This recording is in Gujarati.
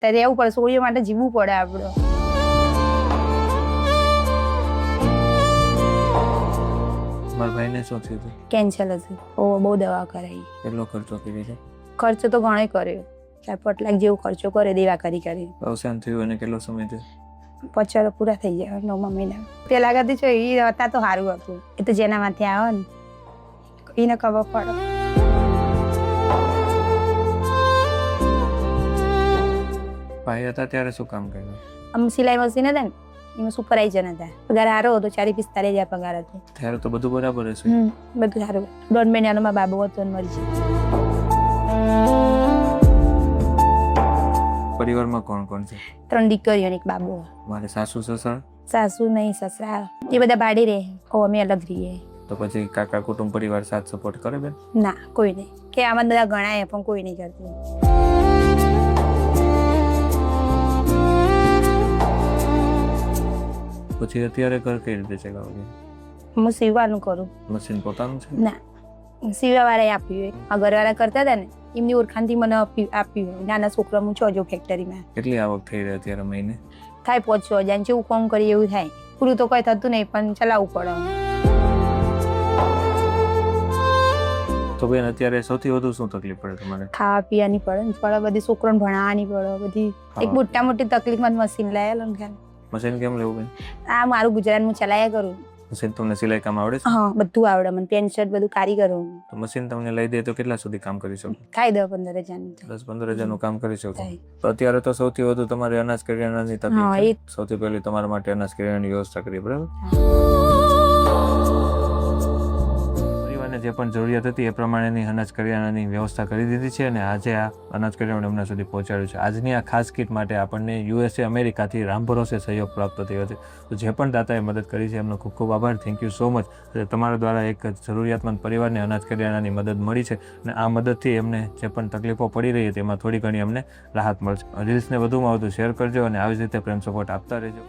ત્યારે રહેવું પડે, છોકરીઓ માટે જીવવું પડે આપણે. મારા ભાઈને શું થયું હતું? કેન્સર હતું. બહુ દવા કરાવી. કેટલો ખર્ચો કર્યો છે? ખર્ચો તો ઘણો કર્યો, 4-5 લાખ જેવો ખર્ચો કરે દેવા કરી. અવસાન થયું અને કેટલો સમય થયો? 5 વર્ષ પૂરા થઈ ગયા, 9મા મહિના. પેલા કરતી છો એ હતા તો સારું હતું. એ તો જેના માંથી આવે ને એને ખબર પડે. ભાઈ હતા ત્યારે શું કામ કર્યું? આમ સિલાઈ મશીન હતા ને એમાં સુપરવાઇઝર હતા. પગાર સારો હતો, 40-45 હજાર પગાર હતો. ત્યારે તો બધું બરાબર હશે. બધું સારું. 1.5 મહિનાનો મારો બાબો હતો ને મરી ગયો. પરિવારમાં કોણ કોણ છે? 3 દીકરીઓ અને 1 બાબો. મારે સાસુ સસરા? સાસુ નહીં, સસરા એ બધા ભાડે રહે. અમે અલગ રહીએ. તો પછી કાકા કુટુંબ પરિવાર સાથ સપોર્ટ કરે બેન? ના, કોઈ નહીં. કે આમાં બધા ગણાય પણ કોઈ નહીં કરતું. પછી અત્યારે ઘર કઈ રીતે ચલાવો છો? હું સીવવાનું કરું. મશીન પોતાનું છે? ના, સીવા વાળા આપ્યું. આ ઘરવાળા કરતા હતા ને એમની ઓળખાણથી મને આપ્યું. નાના છોકરા હું છો ફેક્ટરીમાં. કેટલી આવક થઈ રહી અત્યારે મહિને? થાય 5-6 હજાર. જેવું કામ કરીએ એવું થાય. પૂરું તો કઈ થતું નહીં પણ ચલાવવું પડે. તો બેન અત્યારે સૌથી વધુ શું તકલીફ પડે તમારે? ખાવા પીવાની પડે, બધી છોકરાને ભણાવવાની પડે. બધી એક મોટી તકલીફમાં મશીન લાયેલો ને. મશીન કેમ લેવું બેન? આ મારું ગુજરાત હું ચલાયા કરું. મશીન તમને સિલાઈ કામ આવડે છે? હા, બધું આવડે મને. પેન્ટ શર્ટ બધું કારીગર હું. તો મશીન તમને લઈ દે તો કેટલા સુધી કામ કરી શકો? થાય 10-15 હજારનું. 10-15 હજારનું કામ કરી શકો. તો અત્યારે તો સૌથી વધુ તમારે અનાજ કરિયાણાની હા, તકલીફ એ છે. સૌથી પહેલી તમારા માટે અનાજ કરિયાણાની વ્યવસ્થા કરી, બરાબર? પરિવારને જે પણ જરૂરિયાત હતી એ પ્રમાણેની અનાજ કરિયાણાની વ્યવસ્થા કરી દીધી છે અને આજે આ અનાજ કરિયાણું એમના સુધી પહોંચાડ્યું છે. આજની આ ખાસ કીટ માટે આપણને USA અમેરિકાથી રામ ભરોસે સહયોગ પ્રાપ્ત થયો છે. તો જે પણ દાતાએ મદદ કરી છે એમનો ખૂબ ખૂબ આભાર. Thank you so much. તમારા દ્વારા એક જરૂરિયાતમંદ પરિવારને અનાજ કરિયાણાની મદદ મળી છે અને આ મદદથી એમને જે પણ તકલીફો પડી રહી હતી એમાં થોડી ઘણી અમને રાહત મળશે. રીલ્સને વધુમાં વધુ શેર કરજો અને આવી જ રીતે પ્રેમ સપોર્ટ આપતા રહેજો.